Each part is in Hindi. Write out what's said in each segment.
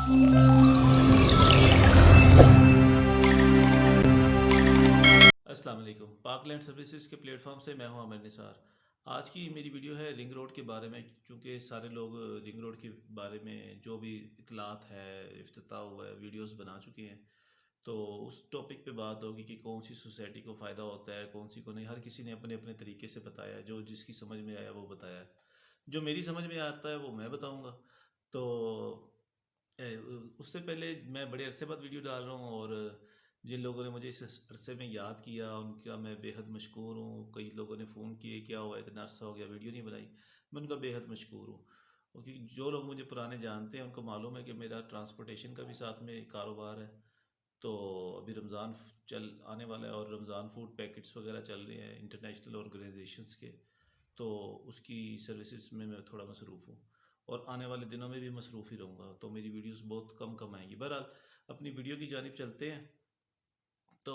अस्सलाम वालेकुम। पाकलैंड सर्विसेज के प्लेटफॉर्म से मैं हूं आमिर निसार। आज की मेरी वीडियो है रिंग रोड के बारे में, क्योंकि सारे लोग रिंग रोड के बारे में जो भी इतलात है, इफ्तिताह हुआ है, वीडियोस बना चुके हैं। तो उस टॉपिक पे बात होगी कि कौन सी सोसाइटी को फ़ायदा होता है, कौन सी को नहीं। हर किसी ने अपने अपने तरीके से बताया है, जो जिसकी समझ में आया वो बताया है। जो मेरी समझ में आता है वो मैं बताऊँगा। तो उससे पहले मैं बड़े अरसे बाद वीडियो डाल रहा हूँ, और जिन लोगों ने मुझे इस अरसे में याद किया उनका मैं बेहद मशकूर हूँ। कई लोगों ने फ़ोन किए, क्या हुआ इतना अरसा हो गया वीडियो नहीं बनाई। मैं उनका बेहद मशकूर हूँ, क्योंकि जो लोग मुझे पुराने जानते हैं उनको मालूम है कि मेरा ट्रांसपोर्टेशन का भी साथ में कारोबार है। तो अभी रमज़ान चल आने वाला है, और रमज़ान फूड पैकेट्स वगैरह चल रहे हैं इंटरनेशनल ऑर्गेनाइजेशंस के। तो उसकी सर्विसेज में मैं थोड़ा मसरूफ़ हूँ, और आने वाले दिनों में भी मसरूफ़ ही रहूँगा। तो मेरी वीडियोस बहुत कम कम आएंगी। बहरहाल अपनी वीडियो की जानिब चलते हैं। तो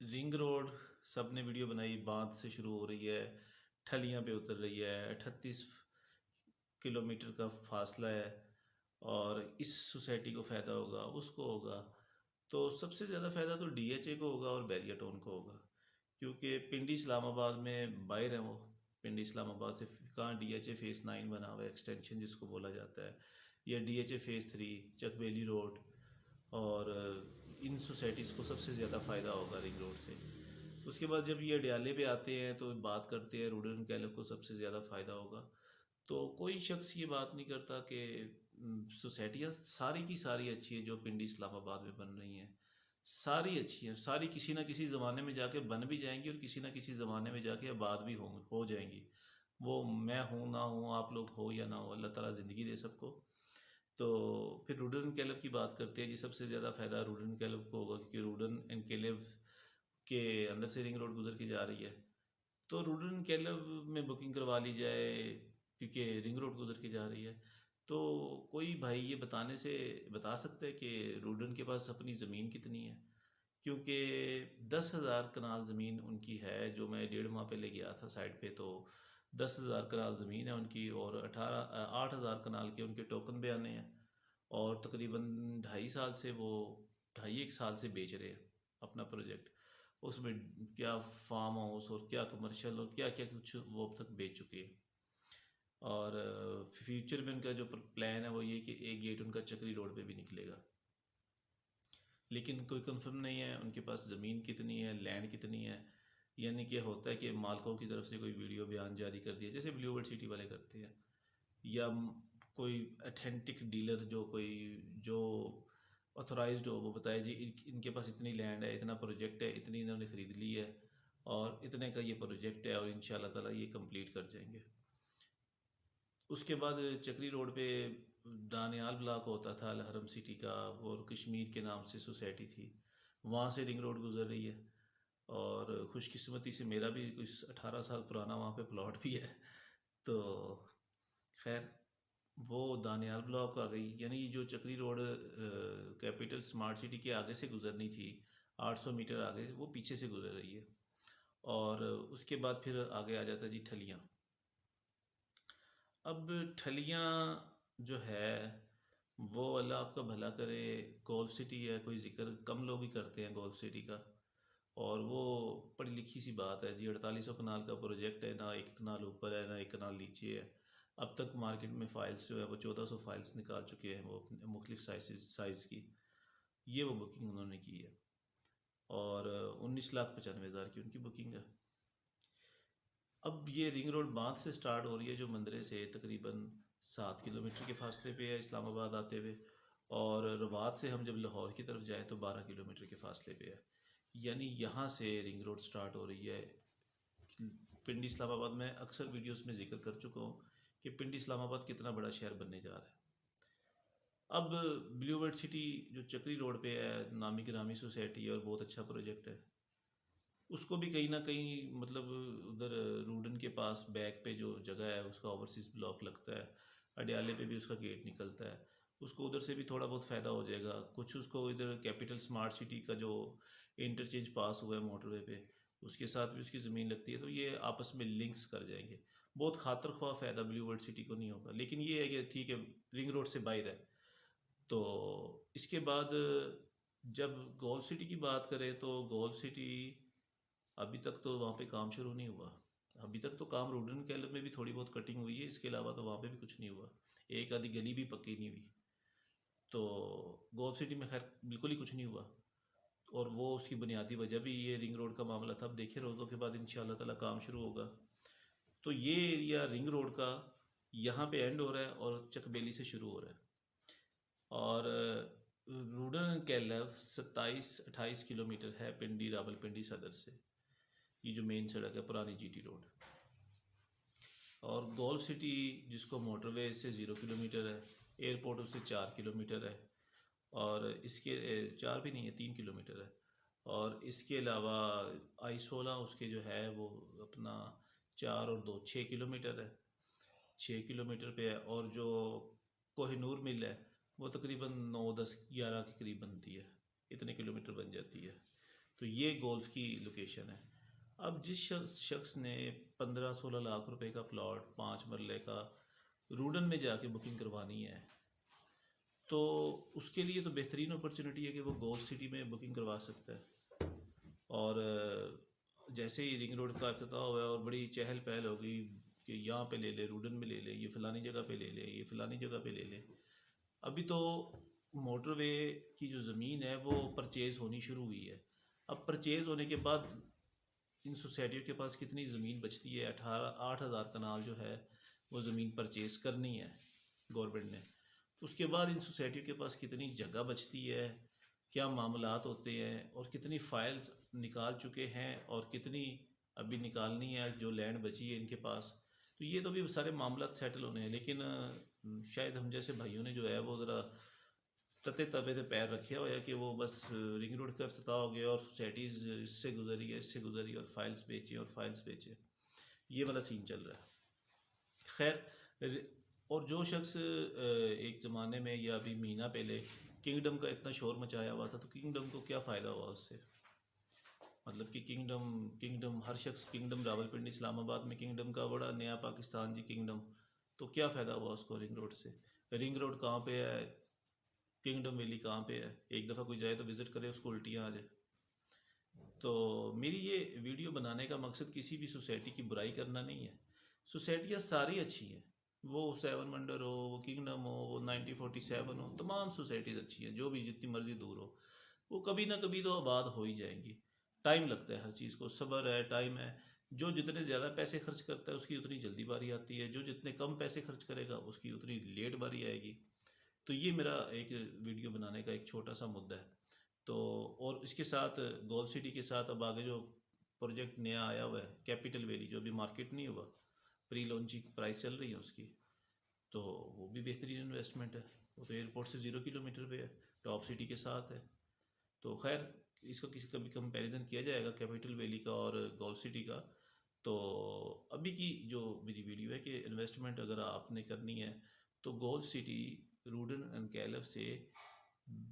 रिंग रोड, सब ने वीडियो बनाई, बांध से शुरू हो रही है, ठलियाँ पे उतर रही है, 38 किलोमीटर का फासला है, और इस सोसाइटी को फ़ायदा होगा, उसको होगा। तो सबसे ज़्यादा फ़ायदा तो डीएचए को होगा और बैरियाटोन को होगा, क्योंकि पिंडी इस्लामाबाद में बाहर है वो। पिंडी इस्लामाबाद से कहाँ डीएचए फ़ेज़ 9 बना हुआ है, एक्सटेंशन जिसको बोला जाता है, या डीएचए फ़ेज़ 3, चकबेली रोड। और इन सोसाइटीज़ को सबसे ज़्यादा फ़ायदा होगा रिंग रोड से। उसके बाद जब ये अडयाले पे आते हैं तो बात करते हैं, रूडन एंड कैलब को सबसे ज़्यादा फ़ायदा होगा। तो कोई शख्स ये बात नहीं करता कि सोसाइटियाँ सारी की सारी अच्छी हैं जो पिंडी इस्लामाबाद में बन रही हैं। सारी अच्छी हैं, सारी किसी ना किसी ज़माने में जाके बन भी जाएंगी, और किसी ना किसी ज़माने में जाके आबाद भी हो जाएंगी। वो मैं हूँ ना हूँ, आप लोग हो या ना हो, अल्लाह ताला ज़िंदगी दे सबको। तो फिर रूडन एंड कैलिफ की बात करते हैं जी। सबसे ज़्यादा फ़ायदा रूडन एंड कैलिफ को होगा, क्योंकि रूडन एंड कैलिफ के अंदर से रिंग रोड गुजर के जा रही है। तो रूडन एंड कैलिफ में बुकिंग करवा ली जाए, क्योंकि रिंग रोड गुजर के जा रही है। तो कोई भाई ये बताने से बता सकता है कि रूडन के पास अपनी ज़मीन कितनी है? क्योंकि 10,000 कनाल ज़मीन उनकी है, जो मैं 1.5 माह पहले गया था साइड पे। तो 10,000 कनाल ज़मीन है उनकी, और 8,000 कनाल के उनके टोकन बयाने हैं। और तकरीबन 2.5 साल से वो 2.5 1 साल से बेच रहे हैं अपना प्रोजेक्ट। उसमें क्या फार्म हाउस और क्या कमर्शियल और क्या क्या कुछ वो अब तक बेच चुके हैं। और फ्यूचर में उनका जो प्लान है वो ये कि एक गेट उनका चक्री रोड पे भी निकलेगा। लेकिन कोई कंफर्म नहीं है उनके पास ज़मीन कितनी है, लैंड कितनी है। यानी कि होता है कि मालकों की तरफ से कोई वीडियो बयान जारी कर दिया, जैसे ब्लू वर्ल्ड सिटी वाले करते हैं, या कोई अथेंटिक डीलर जो कोई जो ऑथराइज्ड हो वो बताए जी इनके पास इतनी लैंड है, इतना प्रोजेक्ट है, इतनी इन्होंने ख़रीद ली है, और इतने का ये प्रोजेक्ट है, और इंशाल्लाह ताला ये कंप्लीट कर जाएंगे। उसके बाद चक्री रोड पे दानियाल ब्लॉक होता था अलहरम सिटी का, और कश्मीर के नाम से सोसाइटी थी। वहाँ से रिंग रोड गुजर रही है, और खुशकिस्मती से मेरा भी कुछ 18 साल पुराना वहाँ पे प्लॉट भी है। तो खैर, वो दानियाल ब्लॉक आ गई, यानी ये जो चक्री रोड कैपिटल स्मार्ट सिटी के आगे से गुजरनी थी, 800 मीटर आगे, वो पीछे से गुजर रही है। और उसके बाद फिर आगे आ जाता है जी ठलियाँ। अब ठलियाँ जो है वो अल्लाह आपका भला करे, गोल्फ सिटी है, कोई ज़िक्र कम लोग ही करते हैं गोल्फ सिटी का। और वो पढ़ी लिखी सी बात है जी, 4800 कनाल का प्रोजेक्ट है, ना एक कनाल ऊपर है ना एक कनाल नीचे है। अब तक मार्केट में फ़ाइल्स जो है वो 1400 फाइल्स निकाल चुके हैं, वो अपने मुख्तलिफ साइज़ की। ये वो बुकिंग उन्होंने की है, और 19,95,000 की उनकी बुकिंग है। अब ये रिंग रोड बांध से स्टार्ट हो रही है, जो मंदरे से तकरीबन 7 किलोमीटर के फासले पे है इस्लामाबाद आते हुए। और रवात से हम जब लाहौर की तरफ जाएँ तो 12 किलोमीटर के फासले पे है। यानी यहाँ से रिंग रोड स्टार्ट हो रही है। पिंडी इस्लामाबाद में अक्सर वीडियोस में जिक्र कर चुका हूँ कि पिंडी इस्लामाबाद कितना बड़ा शहर बनने जा रहा है। अब ब्लू वर्ल्ड सिटी जो चक्री रोड पे है, नामी गिरामी सोसाइटी है, और बहुत अच्छा प्रोजेक्ट है। उसको भी कहीं ना कहीं मतलब उधर रूडन के पास बैक पे जो जगह है उसका ओवरसीज़ ब्लॉक लगता है, अडयाले पे भी उसका गेट निकलता है। उसको उधर से भी थोड़ा बहुत फ़ायदा हो जाएगा। कुछ उसको इधर कैपिटल स्मार्ट सिटी का जो इंटरचेंज पास हुआ है मोटरवे पे, उसके साथ भी उसकी ज़मीन लगती है, तो ये आपस में लिंक्स कर जाएंगे। बहुत खातर ख्वाह फ़ायदा ब्लू वर्ल्ड सिटी को नहीं होगा, लेकिन ये है कि ठीक है, रिंग रोड से बाहर है। तो इसके बाद जब गोल्ड सिटी की बात करें तो गोल्ड सिटी अभी तक तो वहाँ पे काम शुरू नहीं हुआ। अभी तक तो काम रूडन कैलर में भी थोड़ी बहुत कटिंग हुई है, इसके अलावा तो वहाँ पे भी कुछ नहीं हुआ। एक आधी गली भी पक्की नहीं हुई। तो गोल्ड सिटी में खैर बिल्कुल ही कुछ नहीं हुआ। और वो उसकी बुनियादी वजह भी ये रिंग रोड का मामला था। अब देखिए रोज़ों के बाद इंशाल्लाह ताला काम शुरू होगा। तो ये एरिया रिंग रोड का यहाँ पे एंड हो रहा है और चकबेली से शुरू हो रहा है। और रूडन कैलब 27-28 किलोमीटर है पिंडी रावलपिंडी सदर से, ये जो मेन सड़क है पुरानी जीटी रोड। और गोल्ड सिटी जिसको मोटरवे से 0 किलोमीटर है, एयरपोर्ट उससे 4 किलोमीटर है, और इसके 4 भी नहीं है, 3 किलोमीटर है। और इसके अलावा I-16 उसके जो है वो अपना 4 और 2 6 किलोमीटर है, 6 किलोमीटर पे है। और जो कोहिनूर मिल है वो तकरीबन 9, 10, 11 के करीब बनती है, इतने किलोमीटर बन जाती है। तो ये गोल्फ की लोकेशन है। अब जिस शख्स ने 15-16 लाख रुपए का प्लॉट 5 मरले का रूडन में जाके बुकिंग करवानी है, तो उसके लिए तो बेहतरीन अपॉर्चुनिटी है कि वो गोल्फ सिटी में बुकिंग करवा सकता है। और जैसे ही रिंग रोड का इफ्तिताह हुआ और बड़ी चहल पहल हो गई कि यहाँ पे ले ले, रूडन में ले ले, ये फ़लानी जगह पे ले ले, ये फ़लानी जगह पे ले ले। अभी तो मोटरवे की जो ज़मीन है वो परचेज़ होनी शुरू हुई है। अब परचेज़ होने के बाद इन सोसाइटियों के पास कितनी ज़मीन बचती है? 8,000 कनाल जो है वो ज़मीन परचेज़ करनी है गवर्नमेंट ने। उसके बाद इन सोसाइटियों के पास कितनी जगह बचती है, क्या मामलात होते हैं, और कितनी फ़ाइल्स निकाल चुके हैं और कितनी अभी निकालनी है जो लैंड बची है इनके पास। तो ये तो भी सारे मामलात सेटल होने हैं। लेकिन शायद हम जैसे भाइयों ने जो है वो ज़रा तते तवे पे पैर रखे हुआ है कि वो बस रिंग रोड का इफ्तिताह हो गया और सोसाइटीज़ इससे गुजरी है, इससे गुजरी, और फाइल्स बेचे और फाइल्स बेचे, ये वाला सीन चल रहा है। खैर, और जो शख्स एक ज़माने में या अभी महीना पहले किंगडम का इतना शोर मचाया हुआ था, तो किंगडम को क्या फ़ायदा हुआ उससे? मतलब कि किंगडम हर शख्स किंगडम रावलपिंडी इस्लामाबाद में किंगडम का बड़ा नया पाकिस्तान जी किंगडम, तो क्या फ़ायदा हुआ उसको रिंग रोड से? रिंग रोड कहाँ पे है, किंगडम वैली कहाँ पे है? एक दफ़ा कोई जाए तो विज़िट करे, उसको उल्टियाँ आ जाए। तो मेरी ये वीडियो बनाने का मकसद किसी भी सोसाइटी की बुराई करना नहीं है। सोसाइटियाँ सारी अच्छी हैं, वो 7 वंडर हो, वो किंगडम हो, वो 9047 हो, तमाम सोसाइटीज़ अच्छी हैं, जो भी जितनी मर्ज़ी दूर हो, वो कभी ना कभी तो आबाद हो ही जाएंगी। टाइम लगता है हर चीज़ को, सब्र है, टाइम है। जो जितने ज़्यादा पैसे खर्च करता है उसकी उतनी जल्दी बारी आती है, जो जितने कम पैसे खर्च करेगा उसकी उतनी लेट बारी आएगी। तो ये मेरा एक वीडियो बनाने का एक छोटा सा मुद्दा है। तो और इसके साथ गोल सिटी के साथ अब आगे जो प्रोजेक्ट नया आया हुआ है कैपिटल वैली, जो अभी मार्केट नहीं हुआ, प्री लॉन्चिंग प्राइस चल रही है उसकी, तो वो भी बेहतरीन इन्वेस्टमेंट है। वो तो एयरपोर्ट से 0 किलोमीटर पे है, टॉप सिटी के साथ है। तो खैर, इसका किसी कभी कंपैरिजन किया जाएगा कैपिटल वैली का और गोल सिटी का। तो अभी की जो मेरी वीडियो है कि इन्वेस्टमेंट अगर आपने करनी है तो गोल सिटी रूडन एंड कैलफ से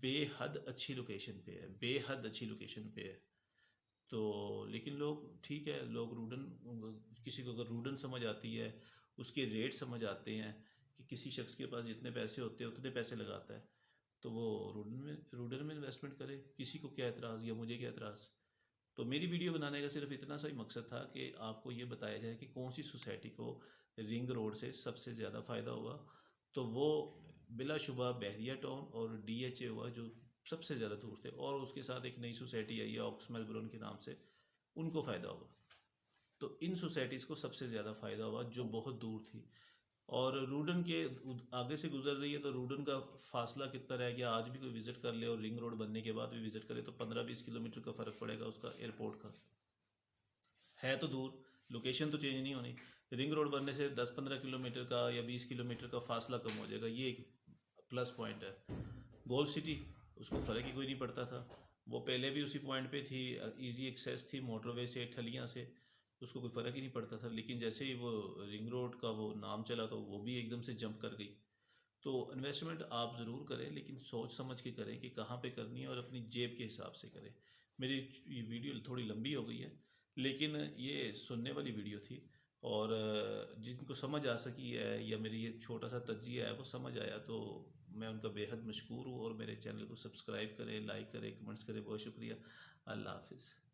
बेहद अच्छी लोकेशन पे है, बेहद अच्छी लोकेशन पे है। तो लेकिन लोग, ठीक है, लोग रूडन, किसी को अगर रूडन समझ आती है, उसके रेट समझ आते हैं कि किसी शख्स के पास जितने पैसे होते हैं उतने पैसे लगाता है, तो वो रूडन में इन्वेस्टमेंट करे। किसी को क्या एतराज़ या मुझे क्या एतराज़? तो मेरी वीडियो बनाने का सिर्फ इतना सा ही मकसद था कि आपको ये बताया जाए कि कौन सी सोसाइटी को रिंग रोड से सबसे ज़्यादा फ़ायदा हुआ। तो वो बिलाशुबा बहरिया टाउन और DHA हुआ, जो सबसे ज़्यादा दूर थे, और उसके साथ एक नई सोसाइटी आई है ऑक्स मेलबर्न के नाम से, उनको फ़ायदा हुआ। तो इन सोसाइटीज़ को सबसे ज़्यादा फ़ायदा हुआ जो बहुत दूर थी। और रूडन के आगे से गुजर रही है, तो रूडन का फासला कितना रह गया? आज भी कोई विज़िट कर ले और रिंग रोड बनने के बाद भी विज़िट करे तो 15-20 किलोमीटर का फ़र्क पड़ेगा उसका एयरपोर्ट का। है तो दूर, लोकेशन तो चेंज नहीं होनी। रिंग रोड बनने से 10-15 किलोमीटर का या 20 किलोमीटर का फासला कम हो जाएगा, ये एक प्लस पॉइंट है। गोल्फ सिटी, उसको फ़र्क ही कोई नहीं पड़ता था, वो पहले भी उसी पॉइंट पे थी, इजी एक्सेस थी मोटरवे से, ठलियाँ से, उसको कोई फ़र्क ही नहीं पड़ता था। लेकिन जैसे ही वो रिंग रोड का वो नाम चला तो वो भी एकदम से जंप कर गई। तो इन्वेस्टमेंट आप ज़रूर करें, लेकिन सोच समझ के करें कि कहाँ पे करनी है और अपनी जेब के हिसाब से करें। मेरी ये वीडियो थोड़ी लंबी हो गई है, लेकिन ये सुनने वाली वीडियो थी। और जिनको समझ आ सकी है या मेरी ये छोटा सा तज्जिया है वो समझ आया, तो मैं उनका बेहद मशकूर हूँ। और मेरे चैनल को सब्सक्राइब करें, लाइक करें, कमेंट्स करें। बहुत शुक्रिया। अल्लाह हाफिज़।